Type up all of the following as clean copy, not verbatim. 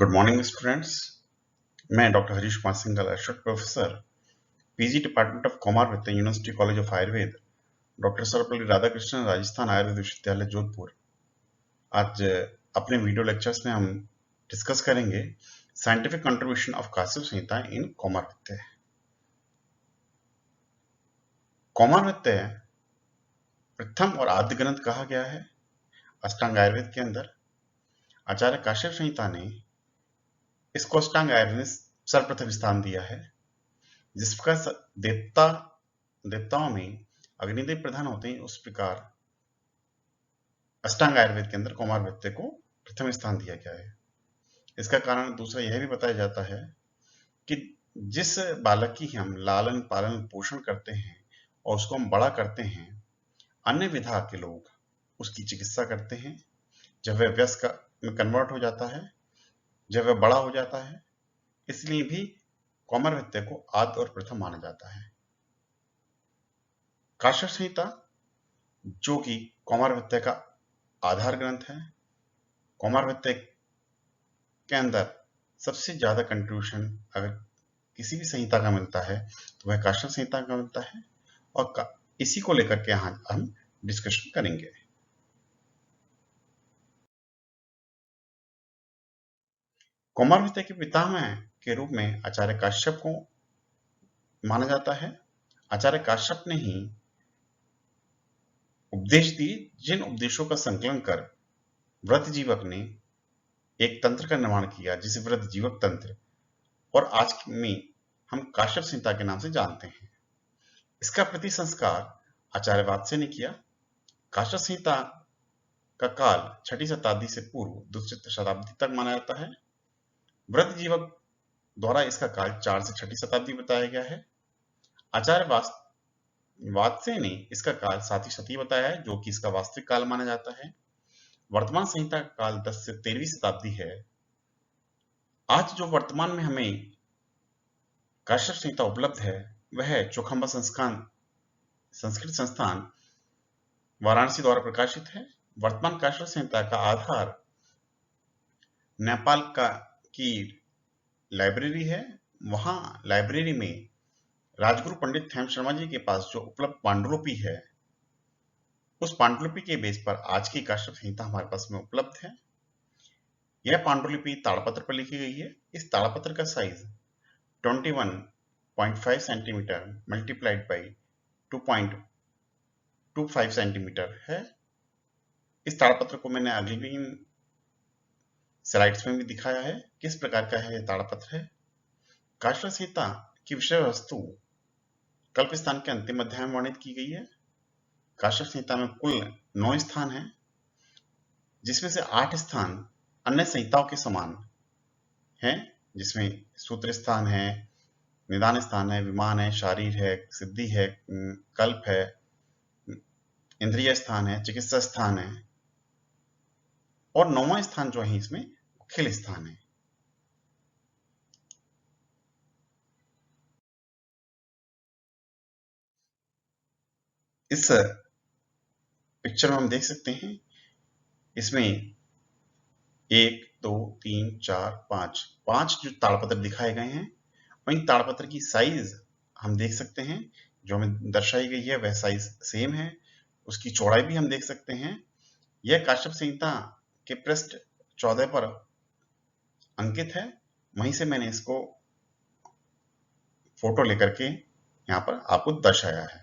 Good morning students. मैं doctor Harish Kumar Singhal, associate professor, PG department of commerce with university college of Ayurveda, doctor Sarvepalli Radhakrishnan, Rajasthan Ayurveda Vishwavidyalaya Jodhpur. आज अपने video lectures में हम discuss करेंगे साइंटिफिक कंट्रीब्यूशन ऑफ काश्यप संहिता इन कौमारवित्य। कौमारवित्य प्रथम और आद्य ग्रंथ कहा गया है अष्टांग आयुर्वेद के अंदर। आचार्य काश्यप संहिता ने इसको अष्टांग आयुर्वेद में सर्वप्रथम स्थान दिया है। जिस प्रकार देवताओं में अग्निदेव प्रधान होते हैं, उस प्रकार अष्टांग आयुर्वेद के अंदर कौमारवित्य को प्रथम स्थान दिया गया है। इसका कारण दूसरा यह भी बताया जाता है कि जिस बालक की हम लालन पालन पोषण करते हैं और उसको हम बड़ा करते हैं, अन्य विधा के लोग उसकी चिकित्सा करते हैं। जब वह वयस्क में कन्वर्ट हो जाता है, जब वह बड़ा हो जाता है, इसलिए भी कौमारवित्य को आद्य और प्रथम माना जाता है। काश्यप संहिता जो कि कौमारवित्य का आधार ग्रंथ है, कौमारवित्य के अंदर सबसे ज्यादा कंट्रीब्यूशन अगर किसी भी संहिता का मिलता है तो वह काश्यप संहिता का मिलता है, और इसी को लेकर के यहाँ हम डिस्कशन करेंगे। कौमारवित्य के पितामह के रूप में आचार्य काश्यप को माना जाता है। आचार्य काश्यप ने ही उपदेश दिए, जिन उपदेशों का संकलन कर व्रतजीवक ने एक तंत्र का निर्माण किया, जिसे व्रतजीवक तंत्र, और आज में हम काश्यप संहिता के नाम से जानते हैं। इसका प्रति संस्कार आचार्य वात्स्य ने किया। काश्यप संहिता का काल 6ठी शताब्दी से पूर्व 2री शताब्दी तक माना जाता है। व्रतजीवक द्वारा इसका काल 4 से 6ठी शताब्दी बताया गया है। आचार्य वात्स्य ने इसका काल 7वीं शती बताया है, जो कि इसका वास्तविक काल माना जाता है। वर्तमान संहिता का काल 10 से 13वीं शताब्दी है। आज जो वर्तमान में हमें काश्यप संहिता उपलब्ध है, वह चौखंबा संस्कृत संस्थान वाराणसी द्वारा प्रकाशित है। वर्तमान काश्यप संहिता का आधार नेपाल की लाइब्रेरी है। वहां लाइब्रेरी में राजगुरु पंडित थैम शर्मा जी के पास जो उपलब्ध पांडुलिपि है, उस पांडुलिपि के बेस पर आज की काश्यप संहिता हमारे पास में उपलब्ध है। यह पांडुलिपि ताड़पत्र पर लिखी गई है। इस ताड़पत्र का size 21.5 centimetre multiplied by 2.25 centimetre है। इस ताड़पत्र को मैंने अगली भी स्लाइड्स में भी दिखाया है किस प्रकार का है यह ताड़पत्र है। काश्यप संहिता की विषय वस्तु कल्प स्थान के अंतिम अध्याय में वर्णित की गई है। काश्यप संहिता में कुल 9 स्थान हैं, जिसमें से 8 स्थान अन्य संहिताओं के समान हैं, जिसमें सूत्र स्थान है, निदान स्थान है, विमान है, शारीर है, सिद्धि है, कल्प है, इंद्रिय स्थान है, चिकित्सा स्थान है, और 9वां स्थान जो है इसमें खिल स्थान है। इस पिक्चर में हम देख सकते हैं, इसमें 1 2 3 4 5 जो ताड़पत्र दिखाए गए हैं, वहीं ताड़पत्र की साइज हम देख सकते हैं, जो हमें दर्शाई गई है वह साइज सेम है। उसकी चौड़ाई भी हम देख सकते हैं। यह काश्यप संहिता के पृष्ठ 14 पर अंकित है। वहीं से मैंने इसको फोटो लेकर के यहाँ पर आपको दर्शाया है।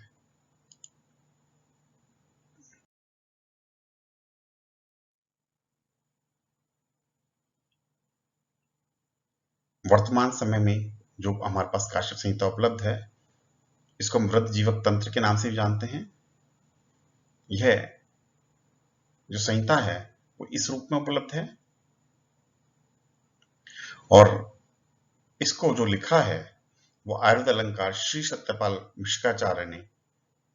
वर्तमान समय में जो हमारे पास काश्यप संहिता उपलब्ध है, इसको हम व्रतजीवक तंत्र के नाम से भी जानते हैं। यह जो संहिता है वो इस रूप में उपलब्ध है, और इसको जो लिखा है वो आयुर्वेद अलंकार श्री सत्यपाल मिश्राचार्य ने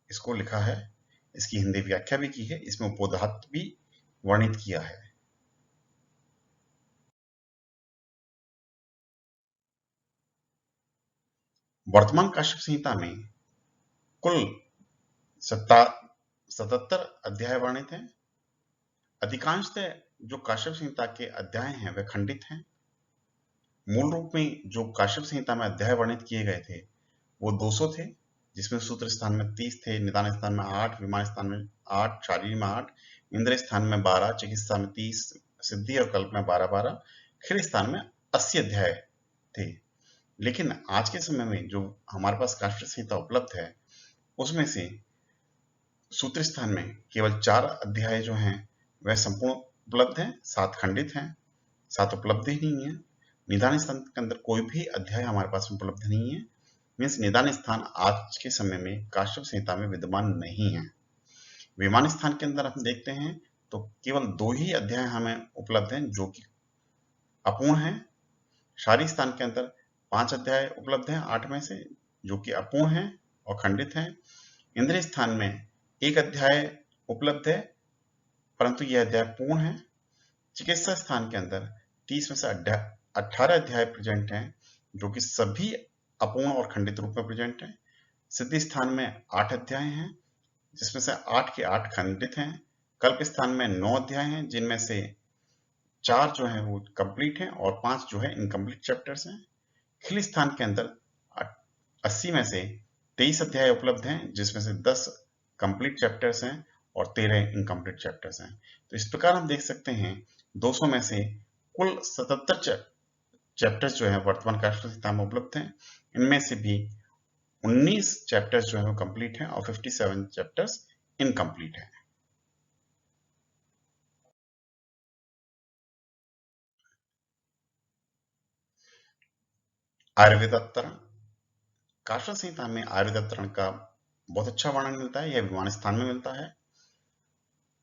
इसको लिखा है। इसकी हिंदी व्याख्या भी की है, इसमें उपोधात भी वर्णित किया है। वर्तमान काश्यप संहिता में कुल 77 अध्याय वर्णित हैं। अधिकांशतः जो काश्यप संहिता के अध्याय हैं वे खंडित हैं। मूल रूप में जो काश्यप संहिता में अध्याय वर्णित किए गए थे वो 200 थे, जिसमें सूत्र स्थान में 30 थे, निदान स्थान में 8, विमान स्थान में 8, शारीर में 8, इंद्रिय स्थान में 12, चिकित्सा में 30, सिद्धि और कल्प में 12-12, खिल स्थान में 80 अध्याय थे। लेकिन आज के समय में जो हमारे पास काश्यप संहिता उपलब्ध है उसमें से सूत्र स्थान में केवल 4 अध्याय जो हैं वह संपूर्ण उपलब्ध हैं, 7 खंडित हैं, 7 उपलब्ध ही नहीं है। निदान स्थान के अंदर कोई भी अध्याय हमारे पास में उपलब्ध नहीं है। मीन्स निदान स्थान आज के समय में काश्यप संहिता में विद्यमान नहीं है। विमान स्थान के अंदर हम देखते हैं तो केवल 2 ही अध्याय हमें उपलब्ध हैं जो कि अपूर्ण है। शारीर स्थान के अंदर 5 अध्याय उपलब्ध हैं 8 में से, जो कि अपूर्ण है और खंडित है। इंद्रिय स्थान में 1 अध्याय उपलब्ध है परंतु यह अध्याय पूर्ण है। चिकित्सा स्थान के अंदर 30 में से 18 अध्याय प्रेजेंट हैं जो कि सभी अपूर्ण और खंडित रूप में प्रेजेंट हैं। सिद्धि स्थान में 8 अध्याय हैं जिसमें से 8 के 8 खंडित हैं। कल्प स्थान में 9 अध्याय हैं जिनमें से 4 जो हैं वो कंप्लीट हैं और 5 जो है इनकम्प्लीट चैप्टर्स हैं। खिल स्थान के अंदर 80 में से 23 अध्याय उपलब्ध हैं जिसमें से 10 कंप्लीट चैप्टर्स हैं और 13 इनकम्प्लीट चैप्टर्स हैं। तो इस प्रकार हम देख सकते हैं 200 में से कुल 77 चैप्टर्स जो है वर्तमान काश्यप संहिता में उपलब्ध हैं। इनमें से भी 19 चैप्टर्स जो है वो कंप्लीट हैं और 57 चैप्टर्स इनकम्प्लीट हैं। आयुर्वेदावतरण, काश्यप संहिता में आयुर्वेदावतरण का बहुत अच्छा वर्णन मिलता है। यह विमान स्थान में मिलता है।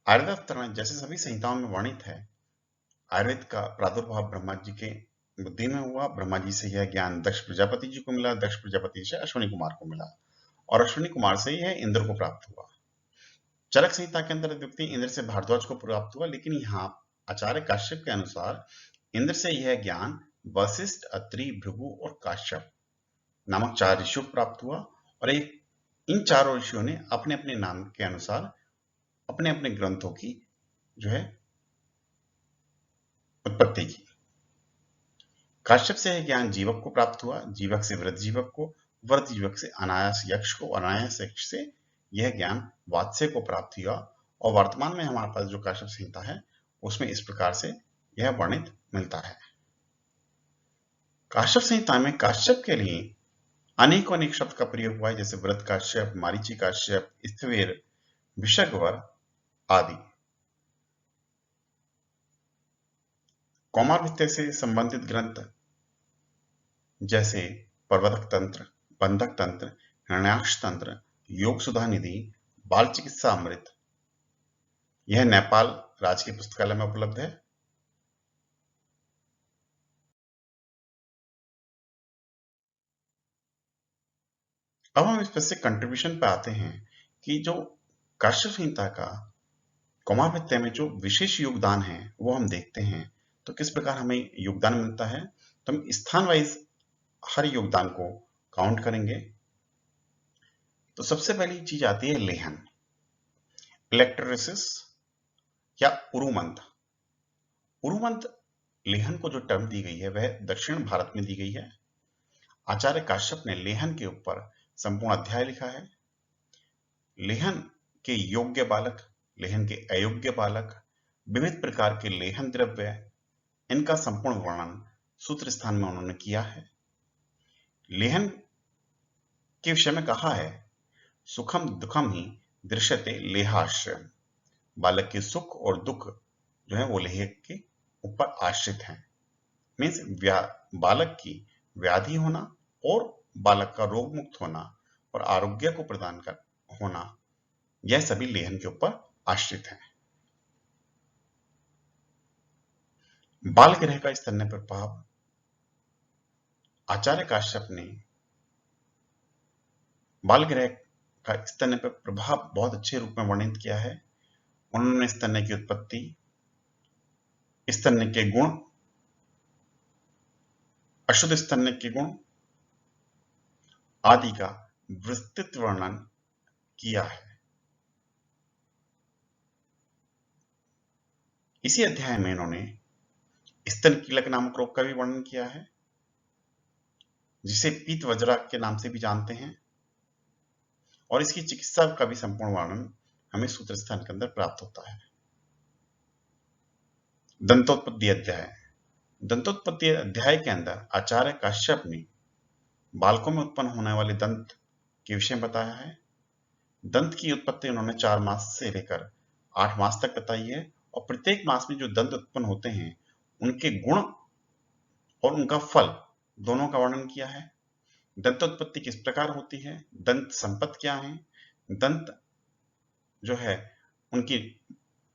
आयुर्वेदावतरण जैसे सभी संहिताओं में वर्णित है, आयुर्वेद का प्रादुर्भाव ब्रह्मा जी के बुद्धि में हुआ। ब्रह्मा जी से यह ज्ञान दक्ष प्रजापति जी को मिला, दक्ष प्रजापति से अश्विनी कुमार को मिला और अश्विनी कुमार से यह इंद्र को प्राप्त हुआ। चरक संहिता के अंदर व्यक्ति इंद्र से भारद्वाज को प्राप्त हुआ, लेकिन यहाँ आचार्य काश्यप के अनुसार इंद्र से यह ज्ञान वशिष्ठ, अत्रि, भृगु और काश्यप नामक 4 ऋषियों को प्राप्त हुआ और इन चारों ऋषियों ने अपने अपने नाम के अनुसार अपने अपने ग्रंथों की जो है उत्पत्ति की। काश्यप से यह ज्ञान जीवक को प्राप्त हुआ, जीवक से वृद्धजीवक को, वृद्धजीवक से अनायास यक्ष को, अनायास यक्ष से यह ज्ञान वात्स्य को प्राप्त हुआ और वर्तमान में हमारे पास जो काश्यप संहिता है उसमें इस प्रकार से यह वर्णित मिलता है। काश्यप संहिता में काश्यप के लिए अनेक अनेक शब्द का प्रयोग हुआ है, जैसे व्रत काश्यप, मारीची काश्यप, स्थविर, विशग्वर आदि। कौमारभित्य से संबंधित ग्रंथ जैसे प्रवर्तक तंत्र, बंधक तंत्र, हिरण्याक्ष तंत्र, योग सुधा निधि, बाल चिकित्सा अमृत, यह नेपाल राज्य की पुस्तकालय में उपलब्ध है। अब हम इससे कंट्रीब्यूशन पे आते हैं कि जो काश्यप संहिता का कौमारभित्य में जो विशेष योगदान है वो हम देखते हैं तो किस प्रकार हमें योगदान मिलता है। तो हम स्थान वाइज हर योगदान को काउंट करेंगे। तो सबसे पहली चीज आती है लेहन, इलेक्ट्रोलिसिस या उरुमंत। उरुमंत लेहन को जो टर्म दी गई है वह दक्षिण भारत में दी गई है। आचार्य काश्यप ने लेहन के ऊपर संपूर्ण अध्याय लिखा है। लेहन के योग्य बालक, लेहन के अयोग्य बालक, विविध प्रकार के लेहन द्रव्य, इनका संपूर्ण वर्णन सूत्र स्थान में उन्होंने किया है। लेहन के विषय में कहा है, सुखम दुखम ही दृश्यते लेहाश्रय। बालक के सुख और दुख जो है वो लेह के ऊपर आश्रित हैं। मीन्स बालक की व्याधि होना और बालक का रोग मुक्त होना और आरोग्य को प्रदान कर होना, यह सभी लेहन के ऊपर आश्रित है। बाल ग्रह का स्तन्य प्रभाव, आचार्य काश्यप ने बाल ग्रह का स्तन्य पर प्रभाव बहुत अच्छे रूप में वर्णित किया है। उन्होंने स्तन्य की उत्पत्ति, स्तन्य के गुण, अशुद्ध स्तन्य के गुण आदि का विस्तृत वर्णन किया है। इसी अध्याय में इन्होंने स्तन कीलक नामक रोग का भी वर्णन किया है। जिसे पीत वज्रा के नाम से भी जानते हैं, और इसकी चिकित्सा का भी संपूर्ण वर्णन हमें सूत्र स्थान के अंदर प्राप्त होता है। दंतोत्पत्ति अध्याय। दंतोत्पत्ति अध्याय के अंदर आचार्य काश्यप ने बालकों में उत्पन्न होने वाले दंत के विषय में बताया है। दंत की उत्पत्ति उन्होंने 4 मास से लेकर 8 मास तक बताई है, और प्रत्येक मास में जो दंत उत्पन्न होते हैं उनके गुण और उनका फल दोनों का वर्णन किया है। दंतोत्पत्ति किस प्रकार होती है, दंत संपत्ति क्या है, दंत जो है उनकी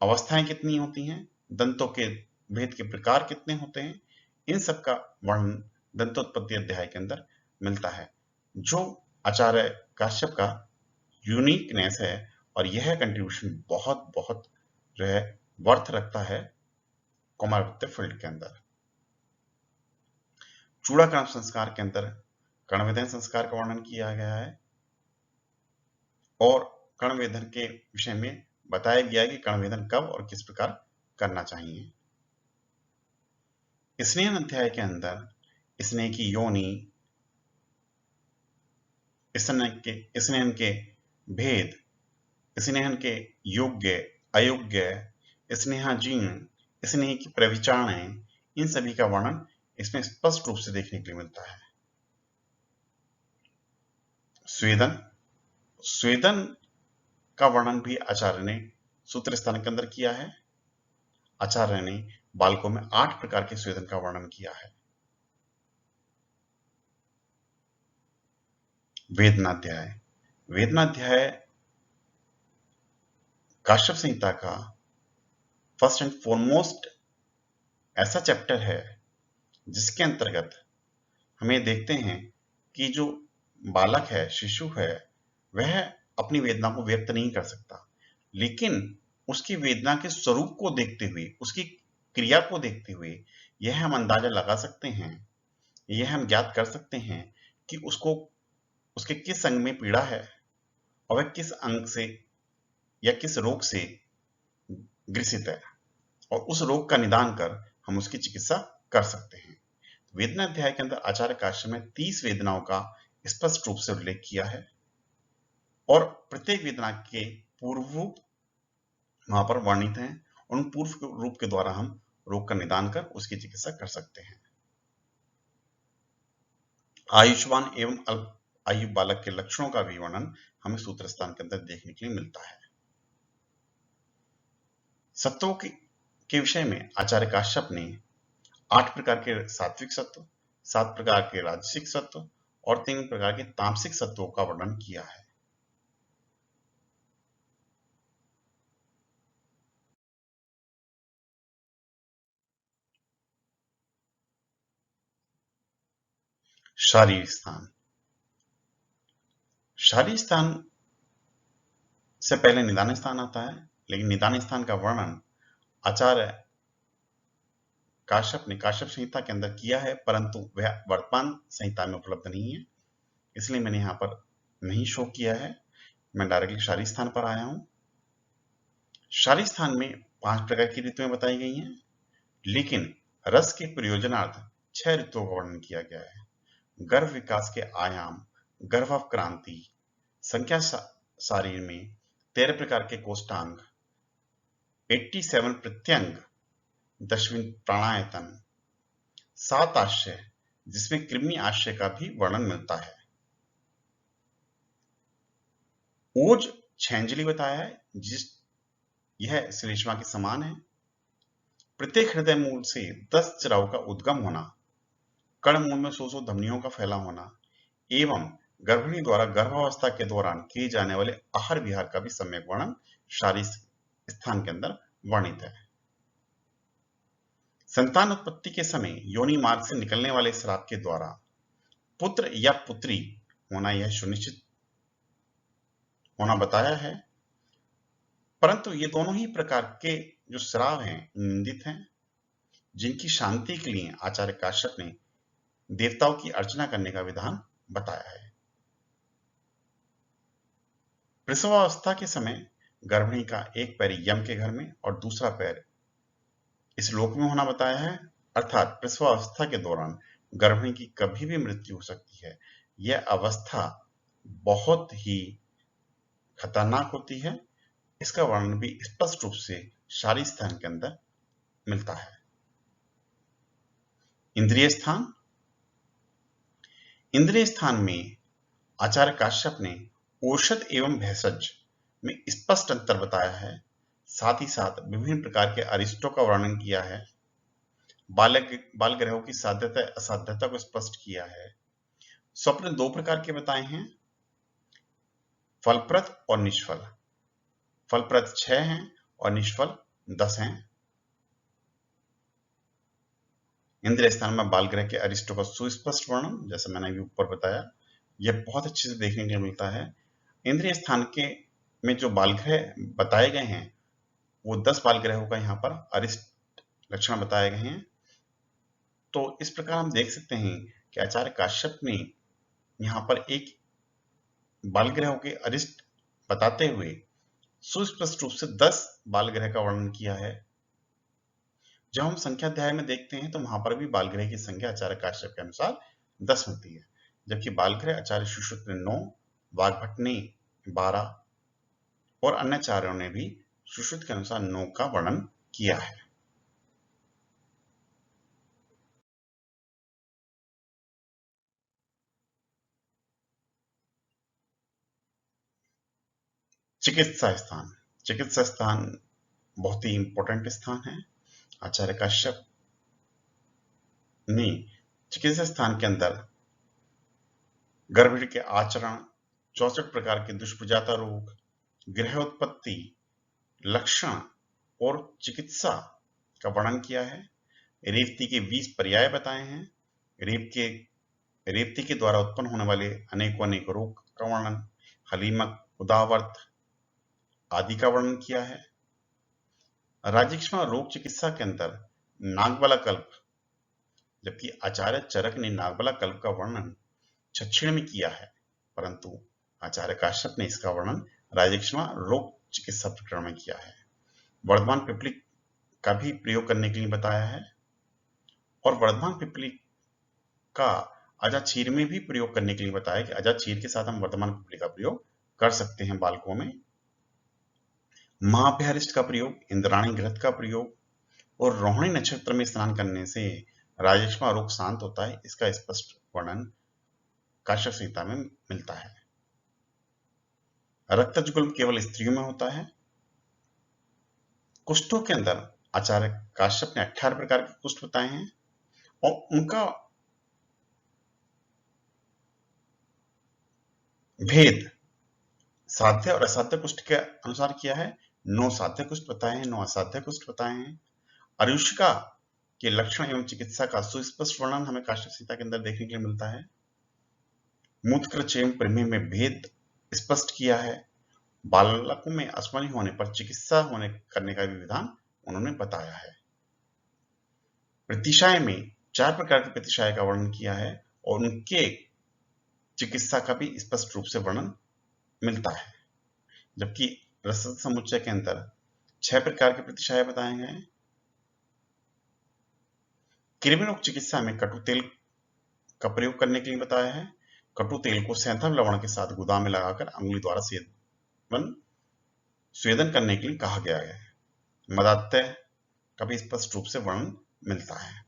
अवस्थाएं कितनी होती हैं, दंतों के भेद के प्रकार कितने होते हैं, इन सब का वर्णन दंतोत्पत्ति अध्याय के अंदर मिलता है, जो आचार्य काश्यप का यूनिकनेस है। और यह कंट्रीब्यूशन बहुत बहुत जो है वर्थ रखता है कौमारभृत्य फील्ड के अंदर। चूड़ाकरण संस्कार के अंदर कर्णवेधन संस्कार का वर्णन किया गया है, और कर्णवेधन के विषय में बताया गया है कि कर्णवेधन कब और किस प्रकार करना चाहिए। स्नेहन अध्याय के अंदर स्नेह की योनि, स्नेहन के भेद, स्नेहन के योग्य अयोग्य, स्नेहाजीर्ण, स्नेह की प्रविचारणें, इन सभी का वर्णन इसमें स्पष्ट रूप से देखने के लिए मिलता है। स्वेदन, स्वेदन का वर्णन भी आचार्य ने सूत्र स्थान के अंदर किया है। आचार्य ने बालकों में 8 प्रकार के स्वेदन का वर्णन किया है। वेदनाध्याय। वेदनाध्याय काश्यप संहिता का फर्स्ट एंड फॉरमोस्ट ऐसा चैप्टर है जिसके अंतर्गत हमें देखते हैं कि जो बालक है, शिशु है, वह अपनी वेदना को व्यक्त नहीं कर सकता, लेकिन उसकी वेदना के स्वरूप को देखते हुए, उसकी क्रिया को देखते हुए यह हम अंदाजा लगा सकते हैं, यह हम ज्ञात कर सकते हैं कि उसको उसके किस अंग में पीड़ा है और वह किस अंग से या किस रोग से ग्रसित है, और उस रोग का निदान कर हम उसकी चिकित्सा कर सकते हैं। वेदना अध्याय के अंदर आचार्य काश्यप ने 30 वेदनाओं का स्पष्ट रूप से उल्लेख किया है, और प्रत्येक वेदना के पूर्व वहां पर वर्णित हैं। उन पूर्व रूप के द्वारा हम रोग का निदान कर उसकी चिकित्सा कर सकते हैं। आयुष्मान एवं अल्प आयु बालक के लक्षणों का भी वर्णन हमें सूत्र स्थान के अंदर देखने के लिए मिलता है। सत्वों के विषय में आचार्य काश्यप ने 8 प्रकार के सात्विक सत्व, 7 प्रकार के राजसिक सत्व और 3 प्रकार के तामसिक सत्वों का वर्णन किया है। शारीरिक स्थान। शारीरिक स्थान से पहले निदान स्थान आता है, लेकिन निदान स्थान का वर्णन आचार्य काश्यप ने काश्यप संहिता के अंदर किया है, परंतु वह वर्तमान संहिता में उपलब्ध नहीं है, इसलिए मैंने यहाँ पर नहीं शो किया है। मैं डायरेक्टली शारीरिक स्थान पर आया हूं। शारीरिक स्थान में 5 प्रकार की ऋतुएं बताई गई हैं, लेकिन रस के प्रयोजनार्थ 6 ऋतुओं का वर्णन किया गया है। गर्भ विकास के आयाम, गर्भावक्रांति, संख्या शरीर में 13 प्रकार के कोष्ठांग, 87 प्रत्यंग, 10वीं प्राणायतन, 7 आश्चर्य, जिसमें कृमि आश्चर्य का भी वर्णन मिलता है। ओज छेंजली बताया है, यह श्लेष्मा के समान है। प्रत्येक हृदय मूल से 10 चराओं का उद्गम होना, कर्ण मूल में 100 धमनियों का फैला होना, एवं गर्भिणी द्वारा गर्भावस्था के दौरान किए जाने वाले आहार विहार का भी सम्यक वर्णन शारीरिक स्थान के अंदर वर्णित है। संतान उत्पत्ति के समय योनि मार्ग से निकलने वाले स्राव के द्वारा पुत्र या पुत्री होना यह सुनिश्चित होना बताया है, परंतु ये दोनों ही प्रकार के जो स्राव हैं निंदित हैं, जिनकी शांति के लिए आचार्य काश्यप ने देवताओं की अर्चना करने का विधान बताया है। प्रसवावस्था के समय गर्भिणी का एक पैर यम के घर में और दूसरा पैर इस लोक में होना बताया है, अर्थात प्रसवावस्था के दौरान गर्भिणी की कभी भी मृत्यु हो सकती है। यह अवस्था बहुत ही खतरनाक होती है। इसका वर्णन भी स्पष्ट रूप से शारी स्थान के अंदर मिलता है। इंद्रिय स्थान। इंद्रिय स्थान में आचार्य काश्यप ने औषध एवं भेषज में स्पष्ट अंतर बताया है। साथ ही साथ विभिन्न प्रकार के अरिष्टों का वर्णन किया है। बाल ग्रहों की साध्यता असाध्यता को स्पष्ट किया है। स्वप्न दो प्रकार के बताए हैं, फलप्रद और निष्फल। फलप्रद 6 हैं और निष्फल 10 हैं। इंद्रिय स्थान में बाल ग्रह के अरिष्टों का सुस्पष्ट वर्णन, जैसे मैंने अभी ऊपर बताया, यह बहुत अच्छे से देखने के लिए मिलता है। इंद्रिय स्थान के में जो बाल ग्रह बताए गए हैं वो 10 बाल ग्रहों का यहाँ पर अरिष्ट लक्षण बताए गए हैं। तो इस प्रकार हम देख सकते हैं कि आचार्य काश्यप ने यहाँ पर एक बाल ग्रहों के अरिष्ट बताते हुए सुस्पष्ट रूप से 10 बाल ग्रह का वर्णन किया है। जब हम संख्या अध्याय में देखते हैं तो वहां पर भी बाल ग्रह की संख्या आचार्य काश्यप के अनुसार 10 मिलती है, जबकि बाल ग्रह आचार्य सुश्रुत ने 9, वाग्भट ने 12 और अन्य आचार्यों ने भी सुश्रुत के अनुसार 9 का वर्णन किया है। चिकित्सा स्थान। चिकित्सा स्थान बहुत ही इंपॉर्टेंट स्थान है। आचार्य काश्यप ने चिकित्सा स्थान के अंदर गर्भिणी के आचरण, 64 प्रकार के दुष्प्रजाता रोग, गृह उत्पत्ति, लक्षण और चिकित्सा का वर्णन किया है। रेवती के 20 पर्याय बताए हैं। रेवती के द्वारा उत्पन्न होने वाले अनेकों अनेक रोग का वर्णन, हलीमक, उदावर्त आदि का वर्णन किया है। राजक्षमा रोग चिकित्सा के अंदर नागबला कल्प, जबकि आचार्य चरक ने नागबला कल्प का वर्णन छक्षिण में किया है, परंतु आचार्य काश्यप ने इसका वर्णन राजक्षमा रोग चिकित्सा प्रकरण में किया है। वर्धमान पिपली का भी प्रयोग करने के लिए बताया है और वर्धमान पिपली का अजाचीर में भी प्रयोग करने के लिए बताया कि अजाचीर के साथ हम वर्धमान पिपली का प्रयोग कर सकते हैं बालकों में। महाभ्यारिष्ट का प्रयोग, इंद्राणी घृत का प्रयोग और रोहिणी नक्षत्र में स्नान करने से राजक्षमा रोग शांत होता है, इसका स्पष्ट वर्णन काश्यप संहिता में मिलता है। रक्तजुगुल्म केवल स्त्रियों में होता है। कुष्ठों के अंदर आचार्य काश्यप ने 18 प्रकार के कुष्ठ बताए हैं और उनका भेद साध्य और असाध्य कुष्ठ के अनुसार किया है। 9 साध्य कुष्ठ बताए हैं, 9 असाध्य कुष्ठ बताए हैं। अरुषिका के लक्षण एवं चिकित्सा का सुस्पष्ट वर्णन हमें काश्यप संहिता के अंदर देखने के लिए मिलता है। मूत्रकृच एवं प्रमेह में भेद स्पष्ट किया है। बालकों में अश्वनी होने पर चिकित्सा करने का भी विधान उन्होंने बताया है। प्रतिशाय में 4 प्रकार की प्रतिशाय का वर्णन किया है और उनके चिकित्सा का भी स्पष्ट रूप से वर्णन मिलता है, जबकि रसद समुच्चय के अंदर 6 प्रकार के प्रतिशाय बताए गए हैं। कृमिरोग चिकित्सा में कटु तेल का प्रयोग करने के लिए बताया है। कटु तेल को सैंथव लवण के साथ गुदा में लगाकर अंगुली द्वारा स्वेदन करने के लिए कहा गया है। मदात्य का भी स्पष्ट रूप से वर्णन मिलता है।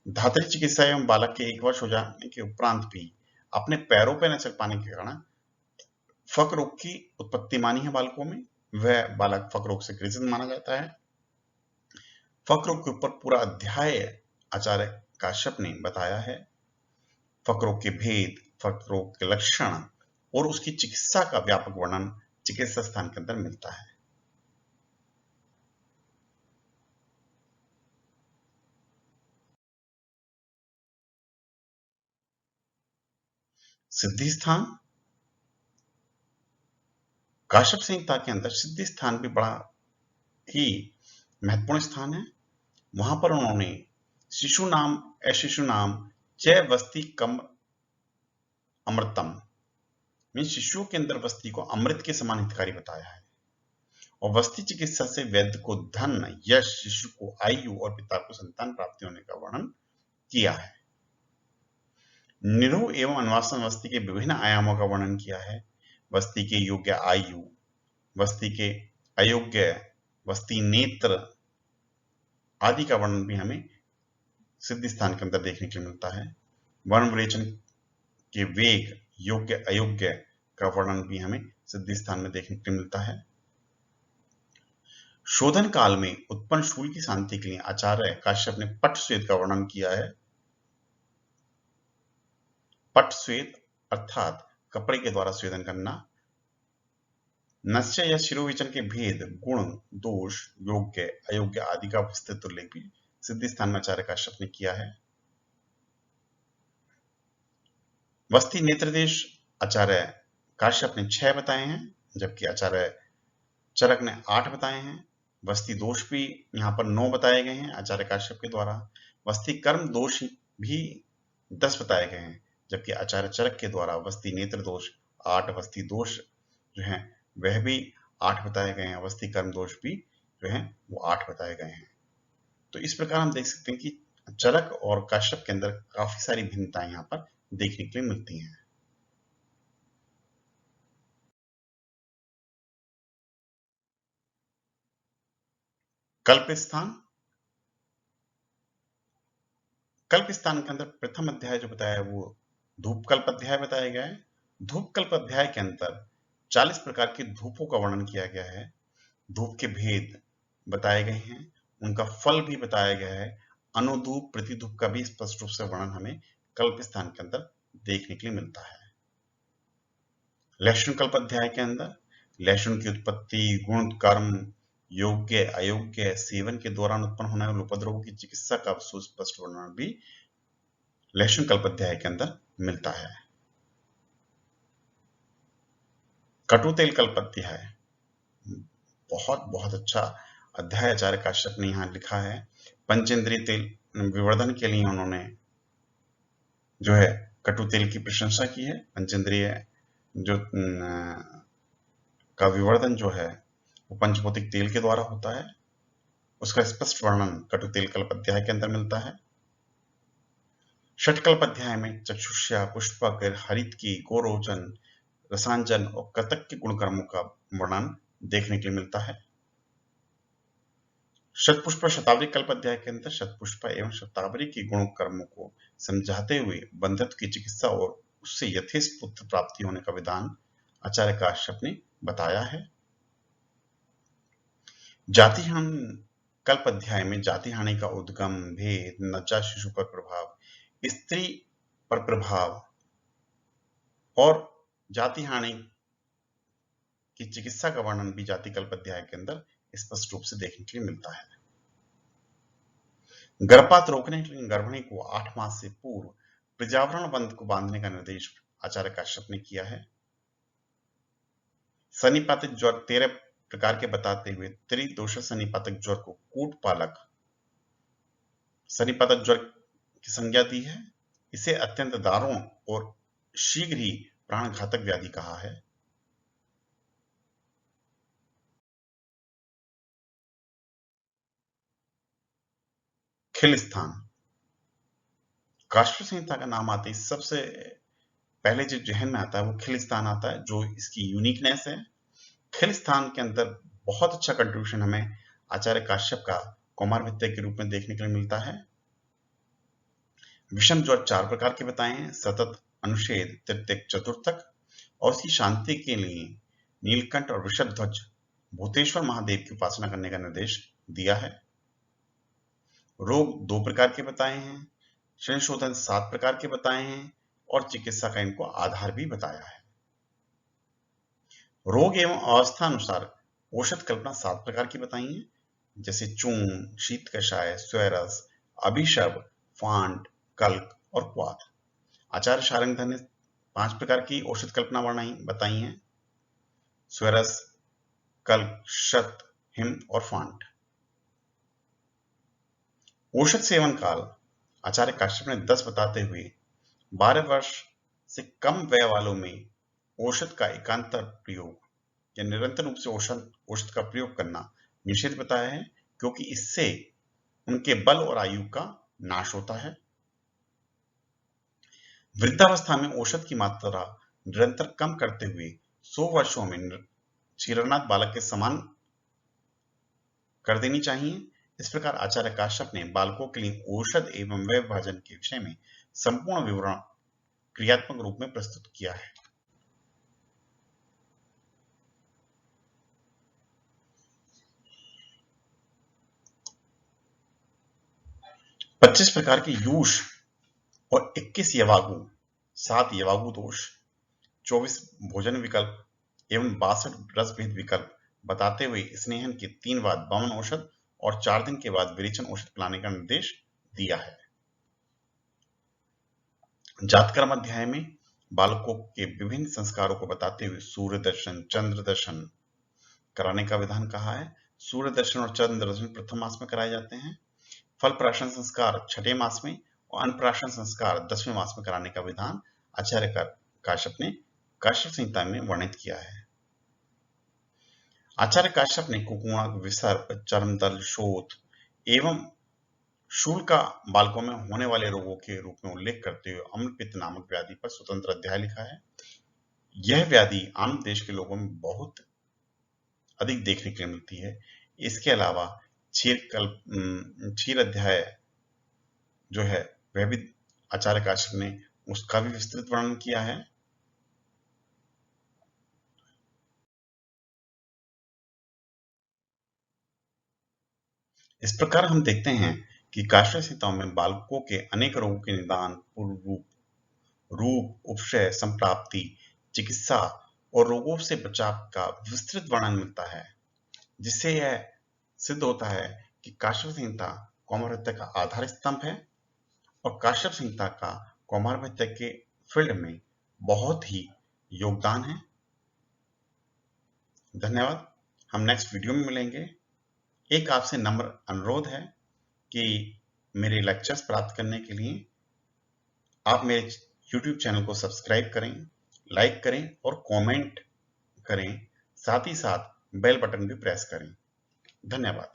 धात्री चिकित्सा एवं बालक के 1 वर्ष हो जाने के उपरांत भी अपने पैरों पर न चल पाने के कारण फक रोग की उत्पत्ति मानी है बालकों में, वह बालक फक रोग से ग्रसित माना जाता है। फक रोग के ऊपर पूरा अध्याय आचार्य काश्यप ने बताया है। फक रोग के भेद, फक रोग के लक्षण और उसकी चिकित्सा का व्यापक वर्णन चिकित्सा स्थान के अंदर मिलता है। सिद्धि स्थान। काश्यप संहिता के अंदर सिद्धि स्थान भी बड़ा ही महत्वपूर्ण स्थान है। वहां पर उन्होंने शिशु नाम अशिशु नाम च वस्ती कम अमृतम, मीन शिशुओं के अंदर वस्ती को अमृत के समान हितकारी बताया है और वस्ती चिकित्सा से वैद्य को धन, यश, शिशु को आयु और पिता को संतान प्राप्ति होने का वर्णन किया है। निरोग एवं अनवासन वस्ती के विभिन्न आयामों का वर्णन किया है। वस्ती के योग्य आयु, वस्ती के अयोग्य, वस्ती नेत्र आदि का वर्णन भी हमें सिद्धि स्थान के अंदर देखने के लिए मिलता है। वर्ण विरेचन के वेग, योग्य अयोग्य का वर्णन भी हमें सिद्धि स्थान में देखने के लिए मिलता है। शोधन काल में उत्पन्न शूल की शांति के लिए आचार्य काश्यप ने पट स्वेद का वर्णन किया है। पट स्वेद अर्थात कपड़े के द्वारा स्वेदन करना। नस्य या शिरोविचन के भेद, गुण, दोष, योग्य अयोग्य आदि का विस्तृत उल्लेख भी सिद्धि स्थान में आचार्य काश्यप ने किया है। वस्ती नेत्र देश आचार्य काश्यप ने 6 बताए हैं, जबकि आचार्य चरक ने 8 बताए हैं। वस्ती दोष भी यहाँ पर 9 बताए गए हैं आचार्य काश्यप के द्वारा। वस्ती कर्म दोष भी 10 बताए गए हैं, जबकि आचार्य चरक के द्वारा वस्ती नेत्र दोष 8, वस्ती दोष जो है वह भी 8 बताए गए हैं, वस्ती कर्म दोष भी जो है वो 8 बताए गए हैं। तो इस प्रकार हम देख सकते हैं कि चरक और काश्यप के अंदर काफी सारी भिन्नताएं यहाँ पर देखने के लिए मिलती हैं। कल्प स्थान। कल्प स्थान के अंदर प्रथम अध्याय जो बताया है वो धूप कल्प अध्याय बताया गया है। धूप कल्प अध्याय के अंदर 40 प्रकार के धूपों का वर्णन किया गया है। धूप के भेद बताए गए हैं, उनका फल भी बताया गया है। अनुधूप प्रतिधूप का भी स्पष्ट रूप से वर्णन हमें कल्प स्थान के अंदर देखने के लिए मिलता है। लक्षण कल्प अध्याय के अंदर लक्षण की उत्पत्ति, गुण, कर्म, योग्य अयोग्य, सेवन के दौरान उत्पन्न होने वाले उपद्रवों की चिकित्सा का सुस्पष्ट वर्णन भी लक्षण कल्प अध्याय के अंदर मिलता है। कटु तेल कल्प अध्याय बहुत बहुत अच्छा अध्याय आचार्य काश्यप ने यहाँ लिखा है। पंचेंद्रिय तेल विवर्धन के लिए उन्होंने जो है कटु तेल की प्रशंसा की है। पंचेंद्रिय जो का विवर्धन जो है वो पंचभौतिक तेल के द्वारा होता है, उसका स्पष्ट वर्णन कटु तेल कल्प अध्याय के अंदर मिलता है। षटकल्प अध्याय में चक्षुष्या, पुष्पक, हरितकी, गोरोचन, रसांजन और कतक के गुणकर्मों का वर्णन देखने के लिए मिलता है। शतपुष्प शतावरी कल्प अध्याय के अंदर शतपुष्प एवं शतावरी के गुण कर्मों को समझाते हुए बंधत्व की चिकित्सा और उससे यथेष्ट पुत्र प्राप्ति होने का विधान आचार्य काश्यप ने बताया है। जाति हानि कल्प अध्याय में जाति हानि का उद्गम, भेद, नवजात शिशु पर प्रभाव, स्त्री पर प्रभाव और जाति हानि की चिकित्सा का वर्णन भी जाति कल्प अध्याय के अंदर स्पष्ट रूप से देखने के लिए मिलता है। गर्भपात रोकने के लिए गर्भिणी को 8 मास से पूर्व प्रजावरण बंध को बांधने का निर्देश आचार्य काश्यप ने किया है। सन्निपातिक ज्वर 13 प्रकार के बताते हुए त्रिदोष सन्निपातक ज्वर को कूटपालक सन्निपातक ज्वर की संज्ञा दी है। इसे अत्यंत दारुण और शीघ्र ही प्राणघातक व्याधि कहा है। खिलस्थान। काष्ठ संहिता का नाम आते ही सबसे पहले जो जहन में आता है वो खिलस्थान आता है, जो इसकी यूनिकनेस है। खिलस्थान के अंदर बहुत अच्छा कंट्रीब्यूशन हमें आचार्य काश्यप का कौमार विद्या के रूप में देखने के लिए मिलता है। विषम ज्वर 4 प्रकार के बताए हैं, सतत, अनुच्छेद, तृतीयक, चतुर्थक, और उसकी शांति के लिए नीलकंठ और वृषध्वज भूतेश्वर महादेव की उपासना करने का निर्देश दिया है। रोग 2 प्रकार के बताए हैं, संशोधन 7 प्रकार के बताए हैं और चिकित्सा का इनको आधार भी बताया है। रोग एवं अवस्था अनुसार औषध कल्पना 7 प्रकार की बताई है, जैसे चूर्ण, शीत कषाय, स्वरस, अभिशव, फांड, कल्क और क्वाथ। आचार्य शार्ंगधर ने 5 प्रकार की औषध कल्पना बताई हैं, स्वरस, कल्क, शत, हिम और फांड। औषध सेवन काल आचार्य काश्यप ने 10 बताते हुए 12 वर्ष से कम वय वालों में औषध का एकांतर प्रयोग या निरंतर रूप से औषध का प्रयोग करना निषेध बताया है, क्योंकि इससे उनके बल और आयु का नाश होता है। वृद्धावस्था में औषध की मात्रा निरंतर कम करते हुए 100 वर्षों में क्षीरनाथ बालक के समान कर देनी चाहिए। इस प्रकार आचार्य काश्यप ने बालकों के लिए औषध एवं व्यय विभाजन के विषय में संपूर्ण विवरण क्रियात्मक रूप में प्रस्तुत किया है। 25 प्रकार के यूष और 21 यवागु, 7 यवागु दोष, 24 भोजन विकल्प एवं 62 रसभेद विकल्प बताते हुए स्नेहन के 3 बाद वमन औषध और 4 दिन के बाद विरेचन औषध पिलाने का निर्देश दिया है। जातकर्म अध्याय में बालकों के विभिन्न संस्कारों को बताते हुए सूर्य दर्शन, चंद्र दर्शन कराने का विधान कहा है। सूर्य दर्शन और चंद्र दर्शन प्रथम मास में कराए जाते हैं। फल प्राशन संस्कार 6ठे मास में और अन्नप्राशन संस्कार 10वें मास में कराने का विधान आचार्य काश्यप ने काश्यप संहिता में वर्णित किया है। आचार्य काश्यप ने कुकुणक, विसर्प, चर्मदल, शोथ एवं शूल का बालकों में होने वाले रोगों के रूप में उल्लेख करते हुए अम्लपित्त नामक व्याधि पर स्वतंत्र अध्याय लिखा है। यह व्याधि आंध्र देश के लोगों में बहुत अधिक देखने के लिए मिलती है। इसके अलावा क्षीर अध्याय जो है वह भी आचार्य काश्यप ने उसका भी विस्तृत वर्णन किया है। इस प्रकार हम देखते हैं कि काश्यप संहिताओं में बालकों के अनेक रोगों के निदान, पूर्व रूप, उपशय, संप्राप्ति, चिकित्सा और रोगों से बचाव का विस्तृत वर्णन मिलता है, जिससे यह सिद्ध होता है कि काश्यप संहिता कौमारभ्यता का आधार स्तंभ है और काश्यप संहिता का कौमारभ्यता के फील्ड में बहुत ही योगदान है। धन्यवाद। हम नेक्स्ट वीडियो में मिलेंगे। एक आपसे नम्र अनुरोध है कि मेरे लेक्चर्स प्राप्त करने के लिए आप मेरे YouTube चैनल को सब्सक्राइब करें, लाइक करें और कमेंट करें, साथ ही साथ बेल बटन भी प्रेस करें। धन्यवाद।